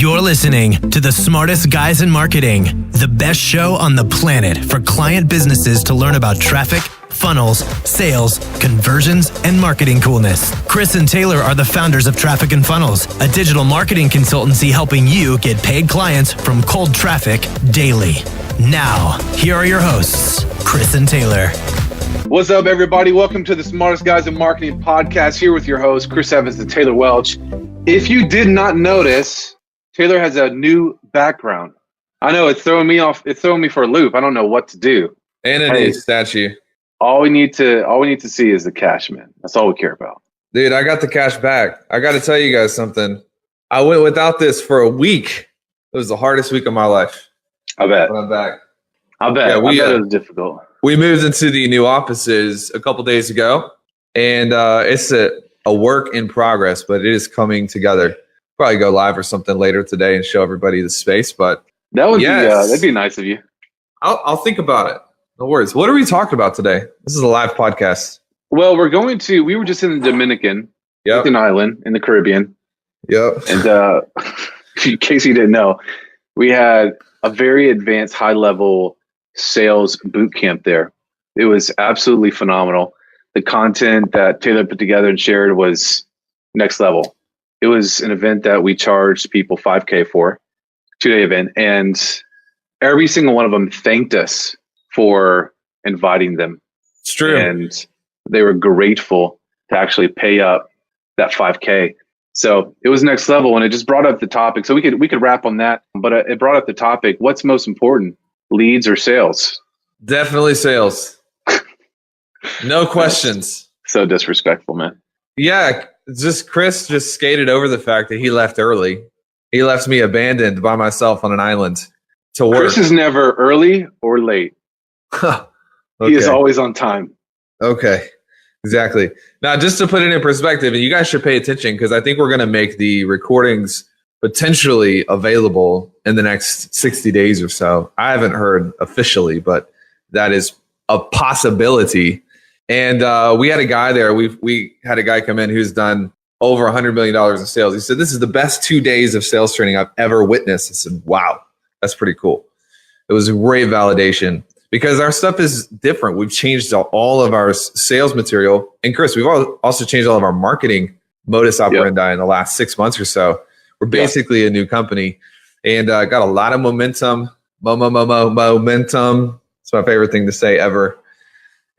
You're listening to the smartest guys in marketing, the best show on the planet for client businesses to learn about traffic, funnels, sales, conversions, and marketing coolness. Chris and Taylor are the founders of Traffic and Funnels, a digital marketing consultancy helping you get paid clients from cold traffic daily. Now, here are your hosts, Chris and Taylor. What's up, everybody? Welcome to the Smartest Guys in Marketing podcast, here with your hosts, Chris Evans and Taylor Welch. If you did not notice, Taylor has a new background. I know it's throwing me off. It's throwing me for a loop. I don't know what to do. And a new statue. All we need to see is the cash, man. That's all we care about. Dude, I got the cash back. I got to tell you guys something. I went without this for a week. It was the hardest week of my life. I bet. But I'm back. I bet. Yeah, I bet it was difficult. We moved into the new offices a couple days ago, and it's a work in progress, but it is coming together. Probably go live or something later today and show everybody the space. But that would that'd be nice of you. I'll think about it. No worries. What are we talking about today? This is a live podcast. Well, we were just in the Dominican, an island in the Caribbean. Yep. And in case you didn't know, we had a very advanced high level sales boot camp there. It was absolutely phenomenal. The content that Taylor put together and shared was next level. It was an event that we charged people $5,000 for, 2-day event. And every single one of them thanked us for inviting them. It's true. And they were grateful to actually pay up that $5,000. So it was next level, and it just brought up the topic. So we could wrap on that, but it brought up the topic. What's most important, leads or sales? Definitely sales. No questions. So disrespectful, man. Yeah, Chris just skated over the fact that he left early. He left me abandoned by myself on an island to work. Chris is never early or late. Okay. He is always on time. Okay, exactly. Now, just to put it in perspective, and you guys should pay attention because I think we're going to make the recordings potentially available in the next 60 days or so. I haven't heard officially, but that is a possibility. And we had a guy there. We had a guy come in who's done over $100 million in sales. He said, "This is the best 2 days of sales training I've ever witnessed." I said, "Wow, that's pretty cool." It was a great validation because our stuff is different. We've changed all of our sales material. And Chris, we've also changed all of our marketing modus operandi in the last 6 months or so. We're basically a new company and got a lot of momentum. Momentum. It's my favorite thing to say ever.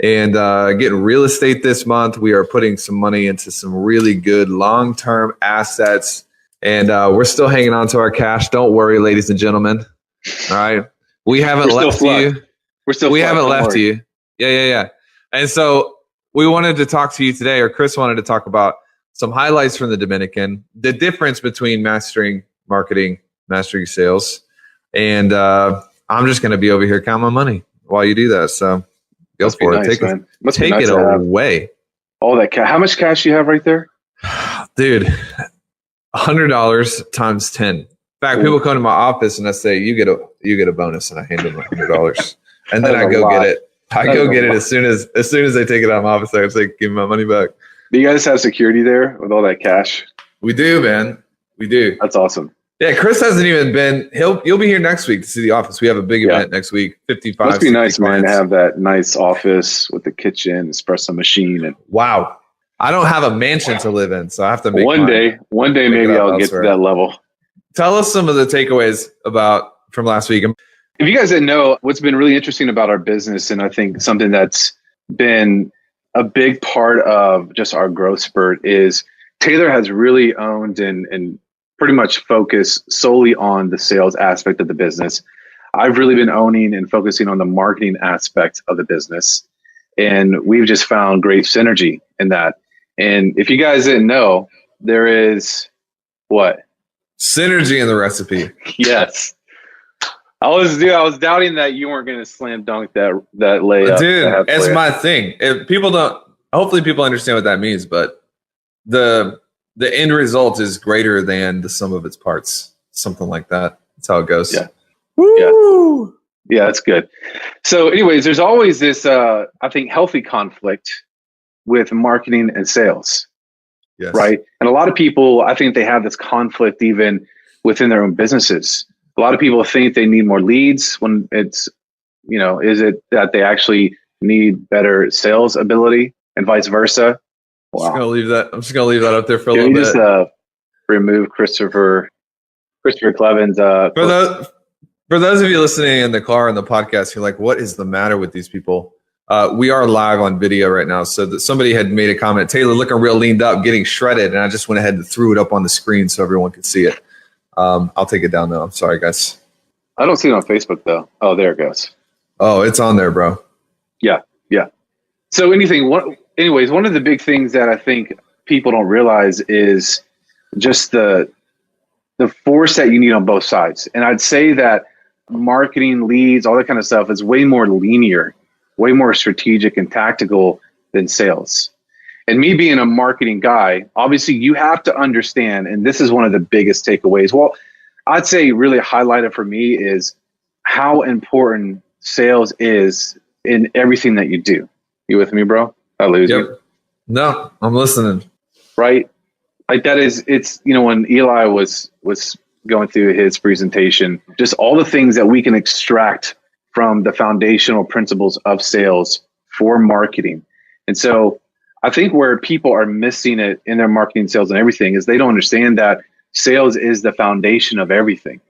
And getting real estate this month. We are putting some money into some really good long-term assets. And we're still hanging on to our cash. Don't worry, ladies and gentlemen. All right. We haven't left you. We haven't left you. Yeah. And so we wanted to talk to you today, or Chris wanted to talk about some highlights from the Dominican, the difference between mastering marketing, mastering sales. And I'm just going to be over here counting my money while you do that. So go for it. Take it away. All that cash. How much cash do you have right there? Dude, $100 times 10. In fact, people come to my office and I say, you get a bonus, and I hand them $100. And then I go get it. I go get it as soon as they take it out of my office. I say, give me my money back. Do you guys have security there with all that cash? We do, man. We do. That's awesome. Yeah, Chris hasn't even been. You'll be here next week to see the office. We have a big event next week. 55. Must be nice, man, to have that nice office with the kitchen, espresso machine, and wow. I don't have a mansion to live in, so I have to make one day maybe I'll get to that level. Tell us some of the takeaways from last week. If you guys didn't know, what's been really interesting about our business, and I think something that's been a big part of just our growth spurt, is Taylor has really owned and pretty much focused solely on the sales aspect of the business. I've really been owning and focusing on the marketing aspect of the business. And we've just found great synergy in that. And if you guys didn't know, there is what? Synergy in the recipe. Yes. I was doubting that you weren't going to slam dunk that layup. Dude, it's my thing. Hopefully people understand what that means, but the end result is greater than the sum of its parts. Something like that. That's how it goes. Yeah. Woo! Yeah, that's good. So anyways, there's always this, I think, healthy conflict with marketing and sales. Yes. Right. And a lot of people, I think they have this conflict even within their own businesses. A lot of people think they need more leads when it's, is it that they actually need better sales ability and vice versa? Wow. I'm just gonna leave that up there for a little bit. Just remove Christopher Cleven's. For those of you listening in the car on the podcast, you're like, what is the matter with these people? We are live on video right now. So that somebody had made a comment, Taylor looking real leaned up, getting shredded. And I just went ahead and threw it up on the screen so everyone could see it. I'll take it down though. I'm sorry, guys. I don't see it on Facebook though. Oh, there it goes. Oh, it's on there, bro. Yeah. So anyways, one of the big things that I think people don't realize is just the force that you need on both sides. And I'd say that marketing, leads, all that kind of stuff is way more linear, way more strategic and tactical than sales. And me being a marketing guy, obviously you have to understand, and this is one of the biggest takeaways. Well, I'd say really highlighted for me is how important sales is in everything that you do. You with me, bro? I lose you. No, I'm listening. Right? Like it's when Eli was going through his presentation, just all the things that we can extract from the foundational principles of sales for marketing. And so I think where people are missing it in their marketing, sales, and everything is they don't understand that sales is the foundation of everything.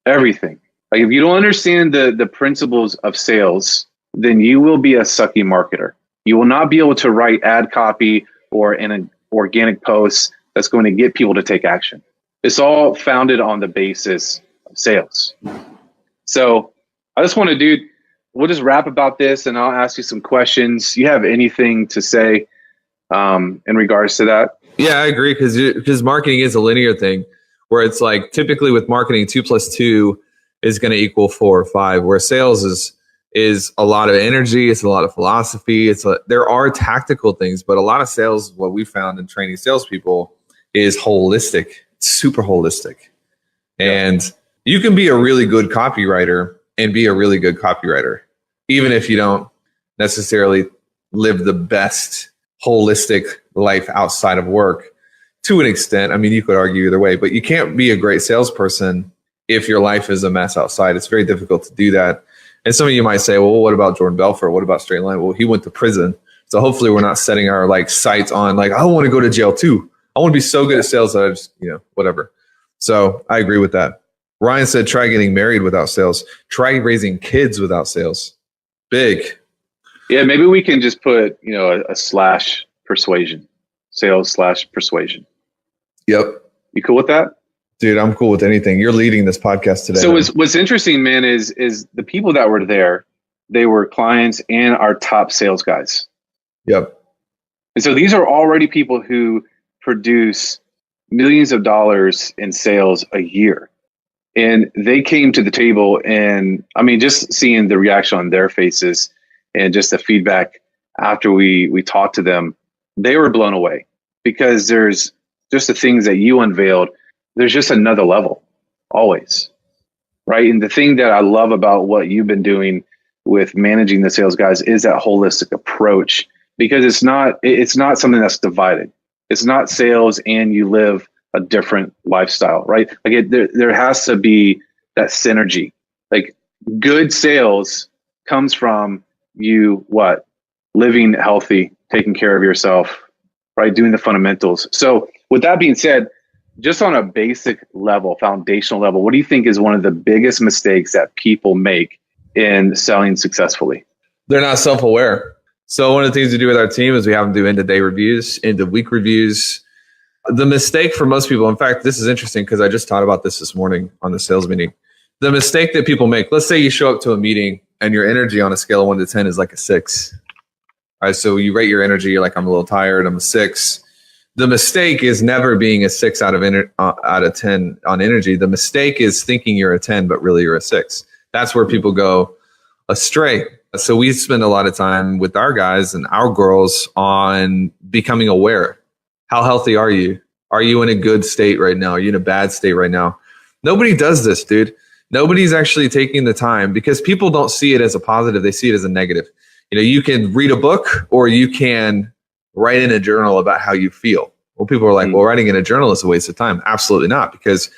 Everything. Like if you don't understand the principles of sales, then you will be a sucky marketer. You will not be able to write ad copy or an organic post that's going to get people to take action. It's all founded on the basis of sales. So I just want to we'll just wrap about this and I'll ask you some questions. You have anything to say in regards to that? Yeah, I agree because marketing is a linear thing where it's like typically with marketing 2 + 2 is going to equal 4 or 5, where sales is a lot of energy. It's a lot of philosophy. There are tactical things, but a lot of sales, what we found in training salespeople is holistic, super holistic. And you can be a really good copywriter and be a really good copywriter, even if you don't necessarily live the best holistic life outside of work to an extent. I mean, you could argue either way, but you can't be a great salesperson if your life is a mess outside. It's very difficult to do that. And some of you might say, well, what about Jordan Belfort? What about Straight Line? Well, he went to prison. So hopefully we're not setting our sights on I want to go to jail too. I want to be so good at sales that I just, whatever. So I agree with that. Ryan said, try getting married without sales. Try raising kids without sales. Big. Yeah, maybe we can just put, a slash persuasion, sales / persuasion. Yep. You cool with that? Dude, I'm cool with anything. You're leading this podcast today. So what's interesting, man, is the people that were there, they were clients and our top sales guys. Yep. And so these are already people who produce millions of dollars in sales a year. And they came to the table and just seeing the reaction on their faces and just the feedback after we talked to them, they were blown away because there's just the things that you unveiled. There's just another level always, right? And the thing that I love about what you've been doing with managing the sales guys is that holistic approach, because it's not something that's divided. It's not sales and you live a different lifestyle, right? There has to be that synergy. Good sales comes from you, living healthy, taking care of yourself, right? Doing the fundamentals. So with that being said, just on a basic level, foundational level, what do you think is one of the biggest mistakes that people make in selling successfully? They're not self-aware. So one of the things we do with our team is we have them do end-of-day reviews, end-of-week reviews. The mistake for most people, in fact, this is interesting because I just thought about this morning on the sales meeting. The mistake that people make, let's say you show up to a meeting and your energy on a scale of 1 to 10 is like a 6. All right, so you rate your energy, you're like, I'm a little tired, I'm a 6. The mistake is never being a 6 out of 10 on energy. The mistake is thinking you're a 10, but really you're a 6. That's where people go astray. So we spend a lot of time with our guys and our girls on becoming aware. How healthy are you? Are you in a good state right now? Are you in a bad state right now? Nobody does this, dude. Nobody's actually taking the time because people don't see it as a positive. They see it as a negative. You can read a book or you can write in a journal about how you feel. Well, people are like, well, writing in a journal is a waste of time. Absolutely not, because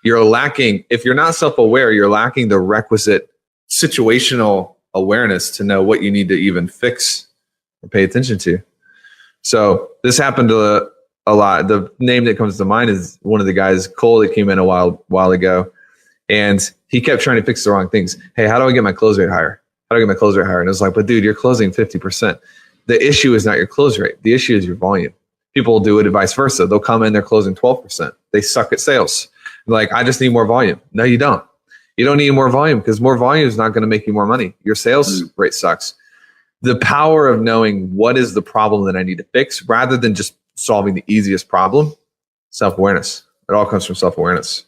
you're lacking, if you're not self-aware, you're lacking the requisite situational awareness to know what you need to even fix or pay attention to. So this happened a lot. The name that comes to mind is one of the guys, Cole, that came in a while ago, and he kept trying to fix the wrong things. Hey, how do I get my close rate higher? How do I get my close rate higher? And it was like, but dude, you're closing 50%. The issue is not your close rate. The issue is your volume. People will do it vice versa. They'll come in, they're closing 12%. They suck at sales. Like, I just need more volume. No, you don't. You don't need more volume, because more volume is not going to make you more money. Your sales rate sucks. The power of knowing what is the problem that I need to fix rather than just solving the easiest problem, self-awareness. It all comes from self-awareness.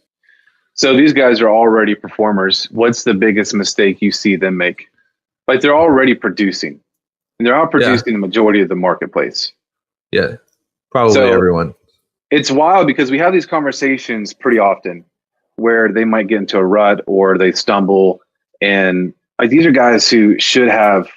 So these guys are already performers. What's the biggest mistake you see them make? Like, they're already producing, and they're outproducing the majority of the marketplace. Yeah, probably everyone. It's wild because we have these conversations pretty often where they might get into a rut or they stumble. And like, these are guys who should have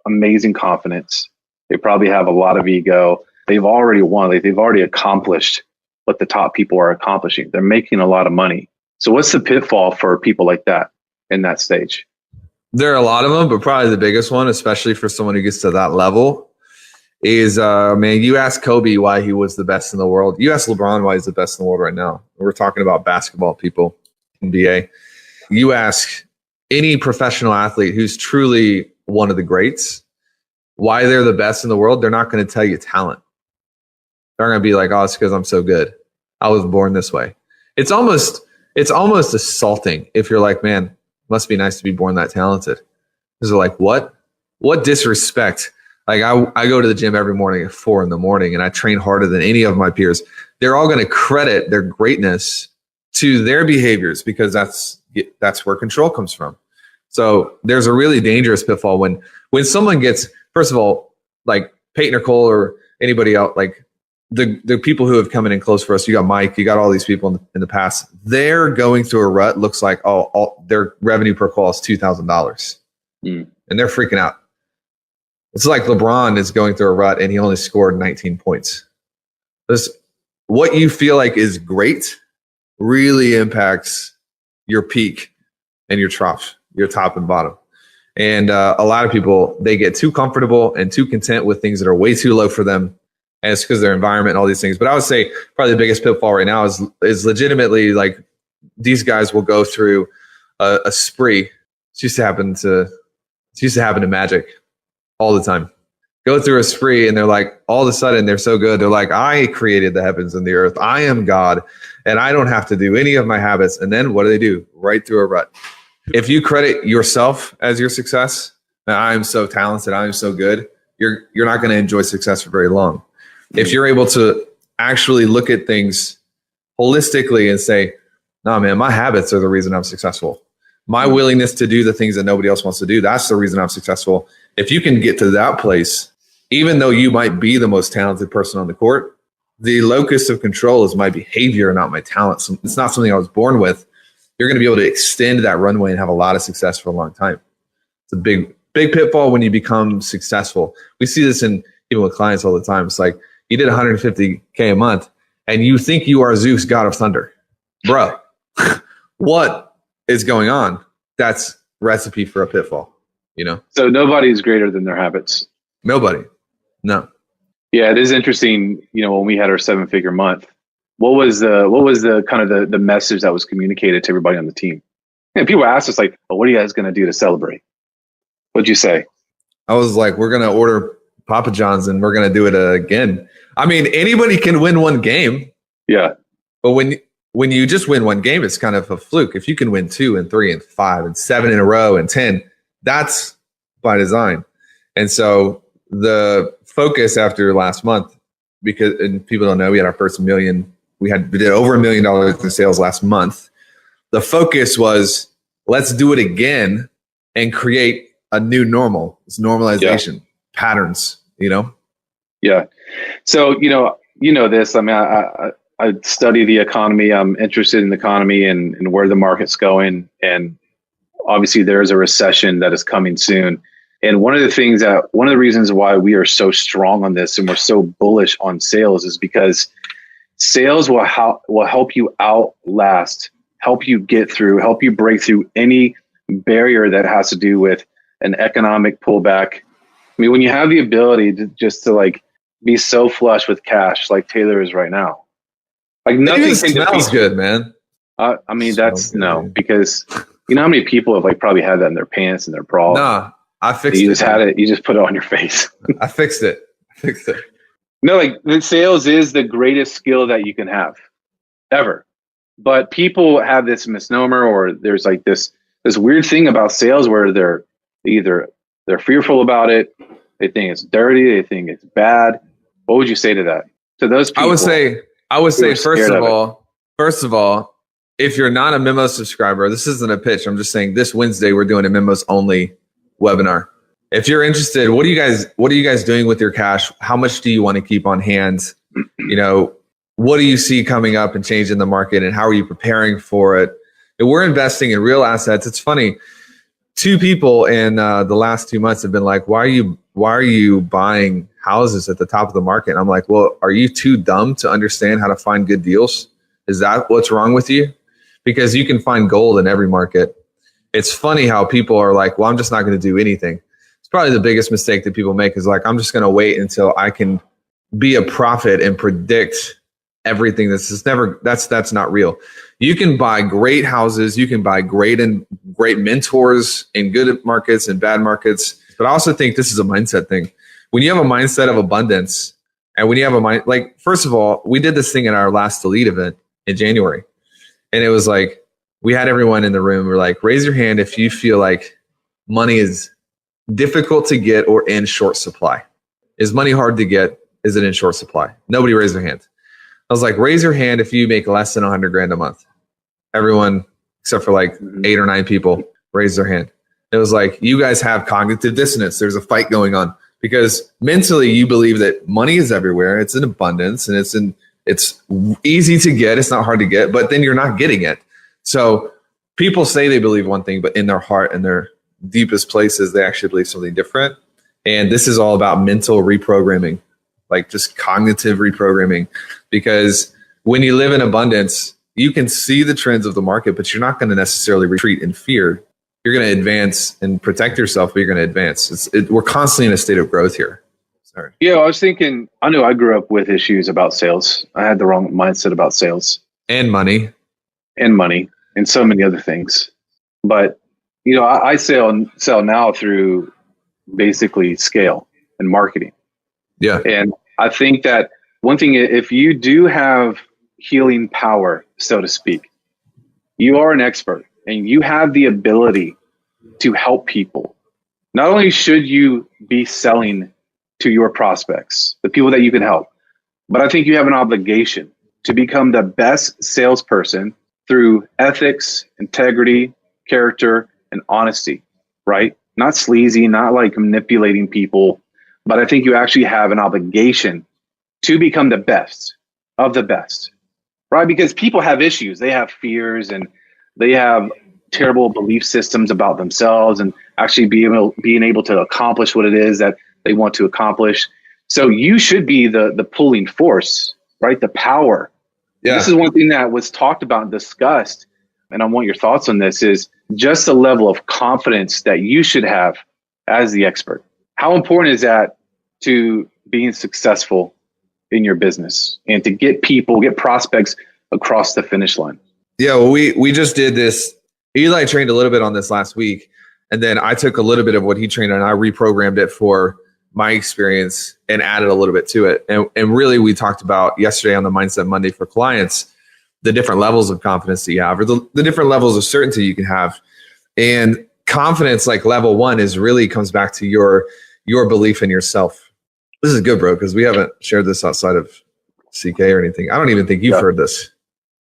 amazing confidence. They probably have a lot of ego. They've already won. Like, they've already accomplished what the top people are accomplishing. They're making a lot of money. So what's the pitfall for people like that in that stage? There are a lot of them, but probably the biggest one, especially for someone who gets to that level, is, man, you ask Kobe why he was the best in the world. You ask LeBron why he's the best in the world right now. We're talking about basketball people, NBA. You ask any professional athlete who's truly one of the greats why they're the best in the world. They're not going to tell you talent. They're going to be like, oh, it's because I'm so good. I was born this way. It's almost assaulting if you're like, man, must be nice to be born that talented. Because they're like, what disrespect. Like, I go to the gym every morning at 4 a.m. and I train harder than any of my peers. They're all going to credit their greatness to their behaviors because that's where control comes from. So there's a really dangerous pitfall when someone gets, first of all, like Peyton or Cole or anybody else, like the people who have come in and close for us, you got Mike, you got all these people in the past, they're going through a rut. Looks like, their revenue per call is $2,000 and they're freaking out. It's like LeBron is going through a rut and he only scored 19 points. What you feel like is great really impacts your peak and your trough, your top and bottom. And a lot of people, they get too comfortable and too content with things that are way too low for them. And it's because of their environment and all these things. But I would say probably the biggest pitfall right now is legitimately, like, these guys will go through a spree. It used to happen to Magic all the time. Go through a spree and they're like, all of a sudden they're so good. They're like, I created the heavens and the earth. I am God and I don't have to do any of my habits. And then what do? Right through a rut. If you credit yourself as your success, and I am so talented, I am so good, you're not going to enjoy success for very long. If you're able to actually look at things holistically and say, no, man, my habits are the reason I'm successful. My willingness to do the things that nobody else wants to do, that's the reason I'm successful. If you can get to that place, even though you might be the most talented person on the court, the locus of control is my behavior, not my talent. So it's not something I was born with. You're going to be able to extend that runway and have a lot of success for a long time. It's a big pitfall when you become successful. We see this even with clients all the time. It's like, you did $150K a month and you think you are Zeus, God of Thunder. Bro, what is going on? That's recipe for a pitfall, you know? So nobody's greater than their habits. Nobody. No. Yeah, it is interesting. You know, when we had our 7-figure month, what was the kind of the message that was communicated to everybody on the team? And people asked us like, well, what are you guys going to do to celebrate? What'd you say? I was like, we're going to order Papa John's and we're going to do it again. I mean, anybody can win one game. Yeah. But when you just win one game, it's kind of a fluke. If you can win 2 and 3 and 5 and 7 in a row and 10, that's by design. And so the focus after last month, because, and people don't know, we had our first $1 million. We did over $1 million in sales last month. The focus was, let's do it again and create a new normal. It's normalization, patterns, you know? Yeah. So, you know this, I mean, I study the economy. I'm interested in the economy and where the market's going. And obviously there is a recession that is coming soon. And one of the reasons why we are so strong on this and we're so bullish on sales is because sales will help you outlast help you get through, help you break through any barrier that has to do with an economic pullback. I mean, when you have the ability to just to like be so flush with cash like Taylor is right now, like nothing it smells good, man. I mean, that's no, because you know how many people have like probably had that in their pants and their bra. Nah, I fixed it. You just had it. You just put it on your face. I fixed it. No, like the sales is the greatest skill that you can have ever. But people have this misnomer, or there's like this weird thing about sales where they're fearful about it. They think it's dirty. They think it's bad. What would you say to that? To those people? I would say first of all, if you're not a memo subscriber, this isn't a pitch. I'm just saying this Wednesday we're doing a memos only webinar. If you're interested, what are you guys doing with your cash? How much do you want to keep on hand? You know, what do you see coming up and change in the market, and how are you preparing for it? And we're investing in real assets. It's funny. 2 people in the last 2 months have been like, why are you buying houses at the top of the market? And I'm like, well, are you too dumb to understand how to find good deals? Is that what's wrong with you? Because you can find gold in every market. It's funny how people are like, well, I'm just not going to do anything. It's probably the biggest mistake that people make is like, I'm just going to wait until I can be a prophet and predict everything. That's not real. You can buy great houses. You can buy great mentors in good markets and bad markets. But I also think this is a mindset thing. When you have a mindset of abundance, and when you have a mind, like, first of all, we did this thing in our last Elite event in January. And it was like, we had everyone in the room. We're like, raise your hand if you feel like money is difficult to get or in short supply. Is money hard to get? Is it in short supply? Nobody raised their hand. I was like, raise your hand if you make less than $100,000 a month. Everyone, except for like 8 or 9 people, raised their hand. It was like, you guys have cognitive dissonance. There's a fight going on because mentally you believe that money is everywhere. It's in abundance and it's easy to get. It's not hard to get, but then you're not getting it. So people say they believe one thing, but in their heart and their deepest places, they actually believe something different. And this is all about mental reprogramming, like just cognitive reprogramming, because when you live in abundance, you can see the trends of the market, but you're not going to necessarily retreat in fear. You're going to advance and protect yourself, but you're going to advance. We're constantly in a state of growth here. Sorry. Yeah, I was thinking, I know I grew up with issues about sales. I had the wrong mindset about sales. And money. And so many other things. But, you know, I sell now through basically scale and marketing. Yeah. And I think that one thing, if you do have healing power, so to speak, you are an expert and you have the ability to help people. Not only should you be selling to your prospects, the people that you can help, but I think you have an obligation to become the best salesperson through ethics, integrity, character, and honesty, right? Not sleazy, not like manipulating people, but I think you actually have an obligation to become the best of the best, right? Because people have issues. They have fears and they have terrible belief systems about themselves and actually being able to accomplish what it is that they want to accomplish. So you should be the pulling force, right? The power. Yeah. This is one thing that was talked about and discussed, and I want your thoughts on this, is just the level of confidence that you should have as the expert. How important is that to being successful in your business and to get prospects across the finish line? Yeah, well, we just did this. Eli trained a little bit on this last week, and then I took a little bit of what he trained on and I reprogrammed it for my experience and added a little bit to it. And really, we talked about yesterday on the Mindset Monday for clients, the different levels of confidence that you have, or the different levels of certainty you can have. And confidence, like level 1, is really comes back to your belief in yourself. This is good, bro, because we haven't shared this outside of CK or anything. I don't even think you've heard this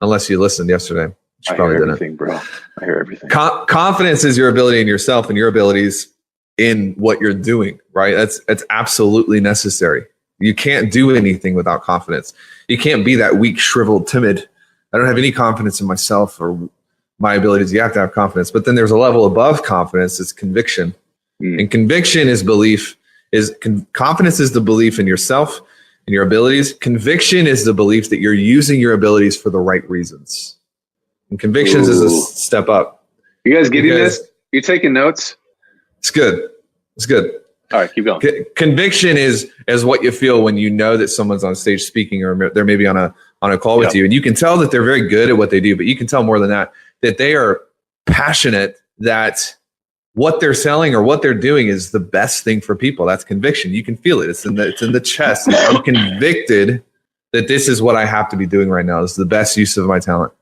unless you listened yesterday. I hear everything, bro. I hear everything. Confidence is your ability in yourself and your abilities in what you're doing, right? That's absolutely necessary. You can't do anything without confidence. You can't be that weak, shriveled, timid. I don't have any confidence in myself or my abilities. You have to have confidence. But then there's a level above confidence. It's conviction. And conviction is belief. Confidence is the belief in yourself and your abilities. Conviction is the belief that you're using your abilities for the right reasons. And convictions is a step up. You guys getting this? You taking notes? It's good. It's good. All right, keep going. Conviction is what you feel when you know that someone's on stage speaking, or they're maybe on a call with you, and you can tell that they're very good at what they do, but you can tell more than that they are passionate, that what they're selling or what they're doing is the best thing for people. That's conviction. You can feel it. It's in the chest. I'm convicted that this is what I have to be doing right now. This is the best use of my talent.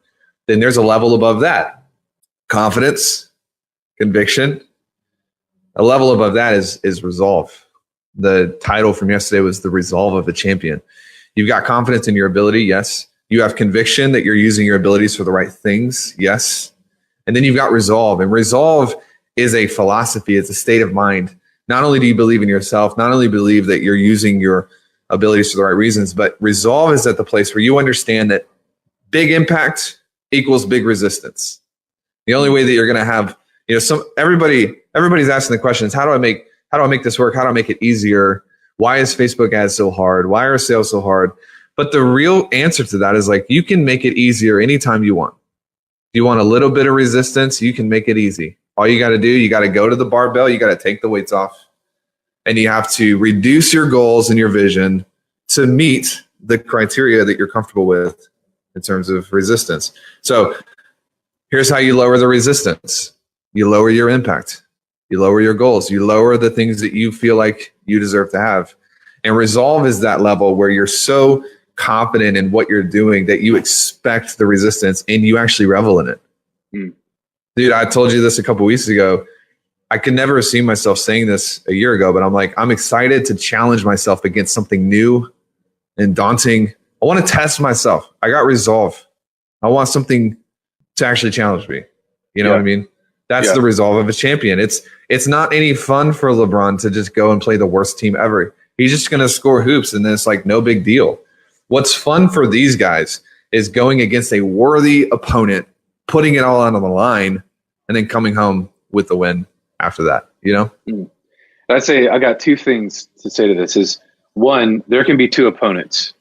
Then there's a level above that. Confidence, conviction. A level above that is resolve. The title from yesterday was the resolve of a champion. You've got confidence in your ability. Yes. You have conviction that you're using your abilities for the right things. Yes. And then you've got resolve. And resolve is a philosophy. It's a state of mind. Not only do you believe in yourself, not only believe that you're using your abilities for the right reasons, but resolve is at the place where you understand that big impact equals big resistance. The only way that you're going to have, everybody's asking the questions, how do I make this work? How do I make it easier? Why is Facebook ads so hard? Why are sales so hard? But the real answer to that is you can make it easier anytime you want. If you want a little bit of resistance, you can make it easy. All you got to do, you got to go to the barbell, you got to take the weights off, and you have to reduce your goals and your vision to meet the criteria that you're comfortable with in terms of resistance. So here's how you lower the resistance. You lower your impact. You lower your goals. You lower the things that you feel like you deserve to have. And resolve is that level where you're so confident in what you're doing that you expect the resistance and you actually revel in it. Dude, I told you this a couple weeks ago. I could never have seen myself saying this a year ago, but I'm excited to challenge myself against something new and daunting. I want to test myself. I got resolve. I want something to actually challenge me. You know what I mean? That's the resolve of a champion. It's not any fun for LeBron to just go and play the worst team ever. He's just going to score hoops, and then it's no big deal. What's fun for these guys is going against a worthy opponent, putting it all out on the line, and then coming home with the win after that, I'd say I got two things to say to this is, one, there can be two opponents,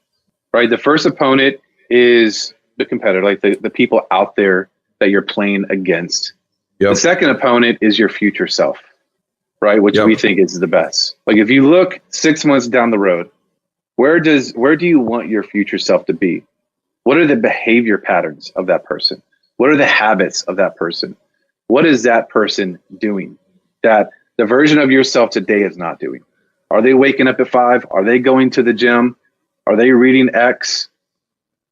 right? The first opponent is the competitor, the people out there that you're playing against. Yep. The second opponent is your future self, right? Which we think is the best. If you look 6 months down the road, where do you want your future self to be? What are the behavior patterns of that person? What are the habits of that person? What is that person doing that the version of yourself today is not doing? Are they waking up at 5? Are they going to the gym? Are they reading X?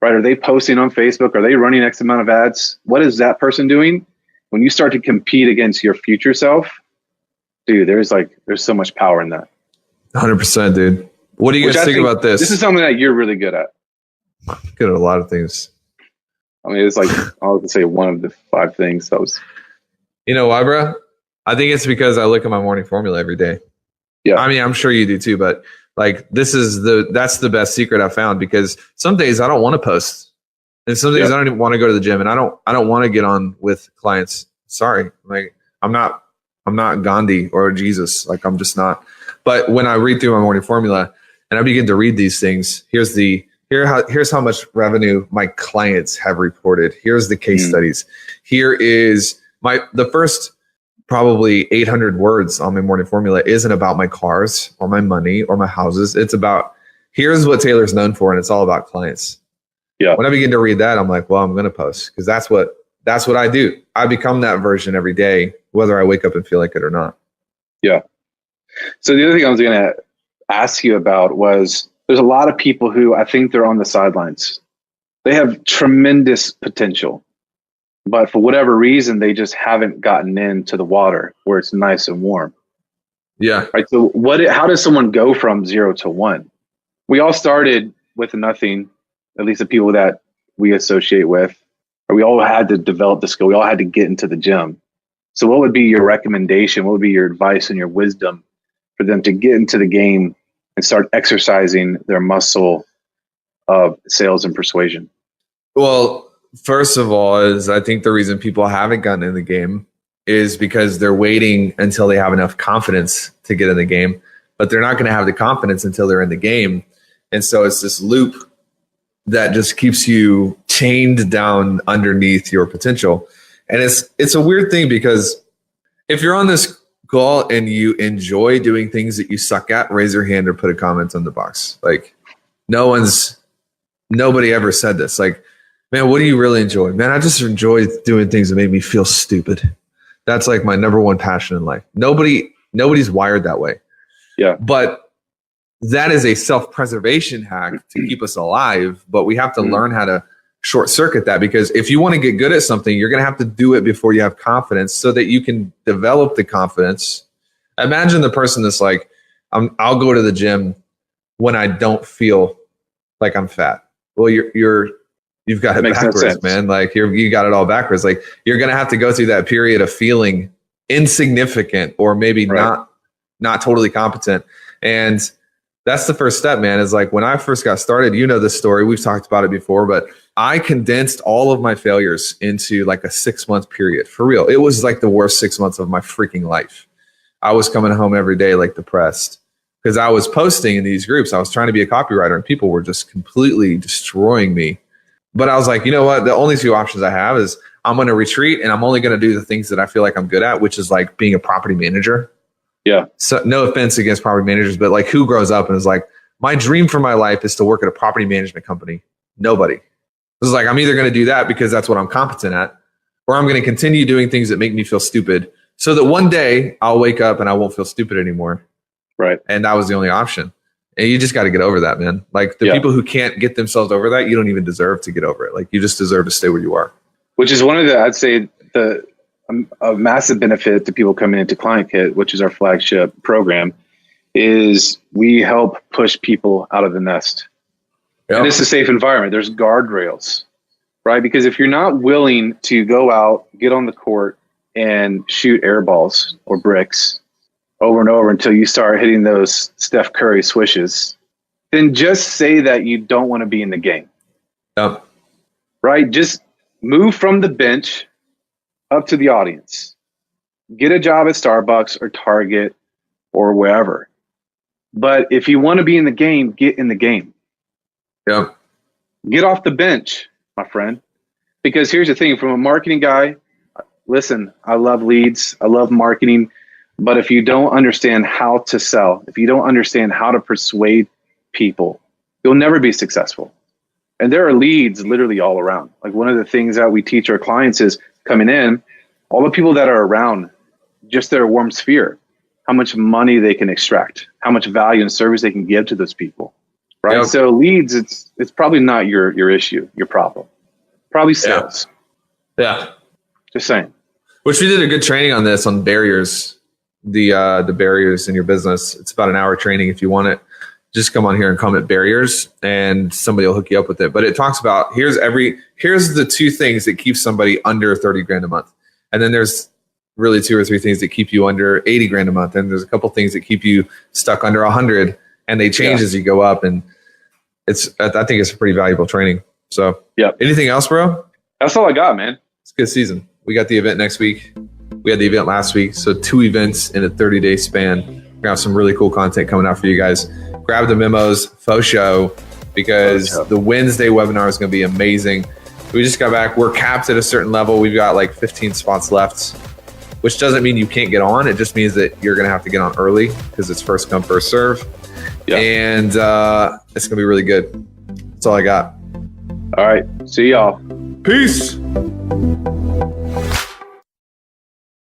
Right? Are they posting on Facebook? Are they running X amount of ads? What is that person doing? When you start to compete against your future self, dude, there's so much power in that. 100%, dude. What do you guys think about this? This is something that you're really good at. Good at a lot of things. I mean, it's I'll say one of the 5 things. That was. You know why, bro? I think it's because I look at my morning formula every day. Yeah. I mean, I'm sure you do too, but that's the best secret I found, because some days I don't want to post. And some days I don't even want to go to the gym, and I don't want to get on with clients. Sorry. I'm not Gandhi or Jesus. I'm just not. But when I read through my morning formula and I begin to read these things, here's how much revenue my clients have reported. Here's the case studies. Here is the first probably 800 words on my morning formula isn't about my cars or my money or my houses. It's about, here's what Taylor's known for, and it's all about clients. Yeah. When I begin to read that, I'm like, well, I'm going to post, because that's what I do. I become that version every day, whether I wake up and feel like it or not. Yeah. So the other thing I was going to ask you about was, there's a lot of people who I think they're on the sidelines. They have tremendous potential, but for whatever reason, they just haven't gotten into the water where it's nice and warm. Yeah. Right. So how does someone go from 0 to 1? We all started with nothing. At least the people that we associate with, or we all had to develop the skill. We all had to get into the gym. So what would be your recommendation? What would be your advice and your wisdom for them to get into the game and start exercising their muscle of sales and persuasion? Well, first of all, I think the reason people haven't gotten in the game is because they're waiting until they have enough confidence to get in the game, but they're not going to have the confidence until they're in the game. And so it's this loop that just keeps you chained down underneath your potential. And it's a weird thing because if you're on this call and you enjoy doing things that you suck at, raise your hand or put a comment on the box. Like nobody ever said this. Like, man, what do you really enjoy? Man, I just enjoy doing things that make me feel stupid. That's like my number one passion in life. Nobody's wired that way. Yeah. But that is a self-preservation hack to keep us alive. But we have to learn how to short circuit that, because if you want to get good at something, you're going to have to do it before you have confidence so that you can develop the confidence. Imagine the person that's like, I'll go to the gym when I don't feel like I'm fat. Well, you've got it backwards, man. Like you got it all backwards. Like you're going to have to go through that period of feeling insignificant or maybe not totally competent. And that's the first step, man, is like when I first got started, you know this story, we've talked about it before, but I condensed all of my failures into like a 6-month period. For real. It was like the worst 6 months of my freaking life. I was coming home every day like depressed because I was posting in these groups. I was trying to be a copywriter and people were just completely destroying me. But I was like, you know what? The only two options I have is I'm going to retreat and I'm only going to do the things that I feel like I'm good at, which is like being a property manager. Yeah. So no offense against property managers, but like who grows up and is like, my dream for my life is to work at a property management company? Nobody. It's like, I'm either going to do that because that's what I'm competent at, or I'm going to continue doing things that make me feel stupid so that one day I'll wake up and I won't feel stupid anymore. Right. And that was the only option. And you just got to get over that, man. Like the people who can't get themselves over that, you don't even deserve to get over it. Like you just deserve to stay where you are. Which is one of the, I'd say a massive benefit to people coming into Client Kit, which is our flagship program, is we help push people out of the nest. Yep. And it's a safe environment. There's guardrails, right? Because if you're not willing to go out, get on the court and shoot air balls or bricks over and over until you start hitting those Steph Curry swishes, then just say that you don't want to be in the game. Yep. Right? Just move from the bench up to the audience. Get a job at Starbucks or Target or wherever. But if you want to be in the game, get in the game. Yep. Get off the bench, my friend. Because here's the thing, from a marketing guy, listen, I love leads, I love marketing, but if you don't understand how to sell, if you don't understand how to persuade people, you'll never be successful. And there are leads literally all around. Like one of the things that we teach our clients is coming in, all the people that are around, just their warm sphere, how much money they can extract, how much value and service they can give to those people. Right. Yep. So leads, it's probably not your issue, your problem. Probably sales. Yeah. Just saying. Which we did a good training on this, on barriers, the barriers in your business. It's about an hour training. If you want it, just come on here and comment barriers and somebody will hook you up with it. But it talks about here's the two things that keep somebody under 30 grand a month. And then there's really 2 or 3 things that keep you under 80 grand a month. And there's a couple things that keep you stuck under 100, and they change as you go up. And I think it's a pretty valuable training. So anything else, bro? That's all I got, man. It's a good season. We got the event next week. We had the event last week. So 2 events in a 30-day span. We're going to have some really cool content coming out for you guys. Grab the memos, faux show, because the Wednesday webinar is going to be amazing. We just got back. We're capped at a certain level. We've got like 15 spots left, which doesn't mean you can't get on. It just means that you're going to have to get on early because it's first come, first serve. Yeah. And it's going to be really good. That's all I got. All right. See y'all. Peace.